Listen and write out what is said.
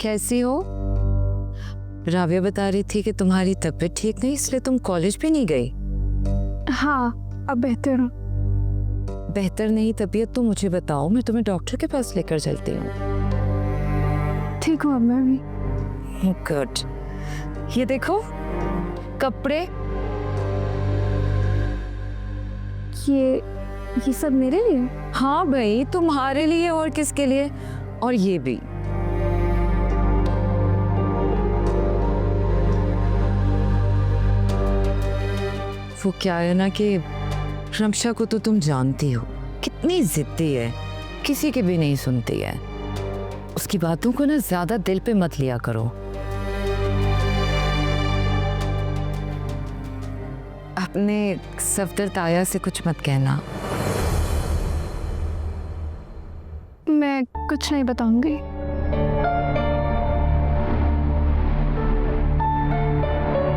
कैसी हो? राव्या बता रही थी कि तुम्हारी तबीयत ठीक नहीं इसलिए तुम कॉलेज भी नहीं गई। हाँ, अब बेहतर हूँ। बेहतर नहीं तबीयत तो मुझे बताओ, मैं तुम्हें डॉक्टर के पास लेकर चलती हूँ। ठीक हूँ अब मैं भी। गुड। ये देखो कपड़े। ये सब मेरे लिए? हाँ भाई, तुम्हारे लिए और किसके लिए। और ये भी। वो क्या है ना कि रमशा को तो तुम जानती हो, कितनी जिद्दी है, किसी की भी नहीं सुनती है। उसकी बातों को ना ज्यादा दिल पे मत लिया करो। अपने सफदर ताया से कुछ मत कहना। मैं कुछ नहीं बताऊंगी।